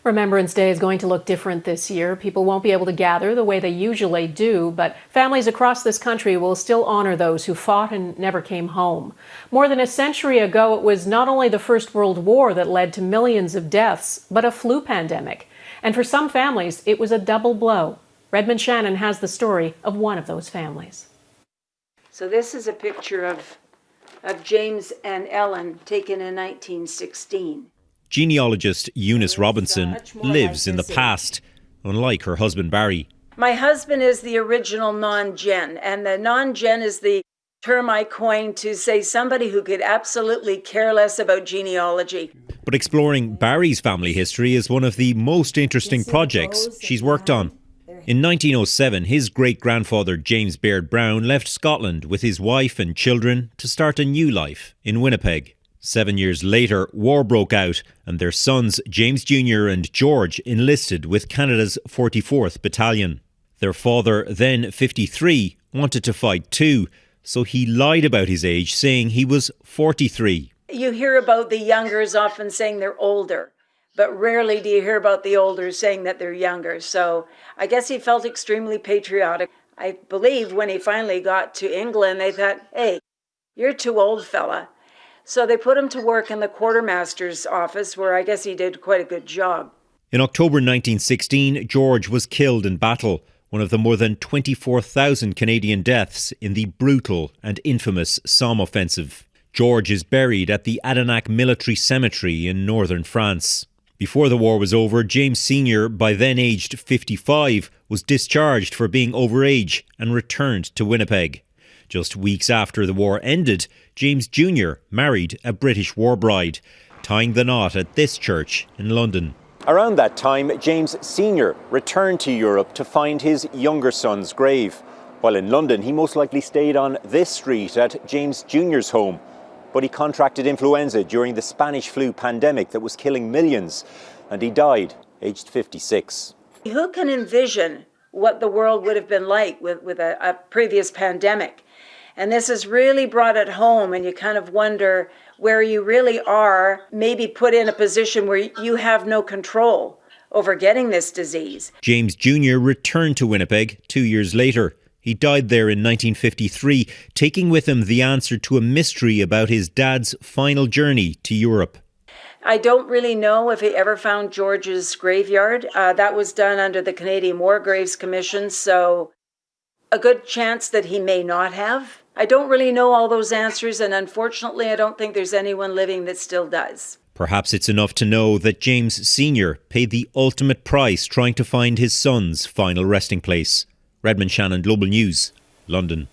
Remembrance Day is going to look different this year. People won't be able to gather the way they usually do, but families across this country will still honor those who fought and never came home. More than a century ago, it was not only the First World War that led to millions of deaths, but a flu pandemic. And for some families, it was a double blow. Redmond Shannon has the story of one of those families. So this is a picture of James and Ellen taken in 1916. Genealogist Eunice Robinson lives in the past, unlike her husband Barry. My husband is the original non-gen, and the non-gen is the term I coined to say somebody who could absolutely care less about genealogy. But exploring Barry's family history is one of the most interesting projects she's worked on. In 1907, his great-grandfather James Baird Brown left Scotland with his wife and children to start a new life in Winnipeg. 7 years later, war broke out and their sons James Jr. and George enlisted with Canada's 44th Battalion. Their father, then 53, wanted to fight too, so he lied about his age, saying he was 43. You hear about the youngers often saying they're older, but rarely do you hear about the older saying that they're younger. So I guess he felt extremely patriotic. I believe when he finally got to England, they thought, hey, you're too old, fella. So they put him to work in the quartermaster's office, where I guess he did quite a good job. In October 1916, George was killed in battle, one of the more than 24,000 Canadian deaths in the brutal and infamous Somme offensive. George is buried at the Adanac Military Cemetery in northern France. Before the war was over, James Sr., by then aged 55, was discharged for being overage and returned to Winnipeg. Just weeks after the war ended, James Jr. married a British war bride, tying the knot at this church in London. Around that time, James Sr. returned to Europe to find his younger son's grave. While in London, he most likely stayed on this street at James Jr.'s home. But he contracted influenza during the Spanish flu pandemic that was killing millions, and he died, aged 56. Who can envision what the world would have been like with a previous pandemic? And this has really brought it home, and you kind of wonder where you really are, maybe put in a position where you have no control over getting this disease. James Jr. returned to Winnipeg 2 years later. He died there in 1953, taking with him the answer to a mystery about his dad's final journey to Europe. I don't really know if he ever found George's graveyard. That was done under the Canadian War Graves Commission, so a good chance that he may not have. I don't really know all those answers, and unfortunately, I don't think there's anyone living that still does. Perhaps it's enough to know that James Sr. paid the ultimate price trying to find his son's final resting place. Redmond Shannon, Global News, London.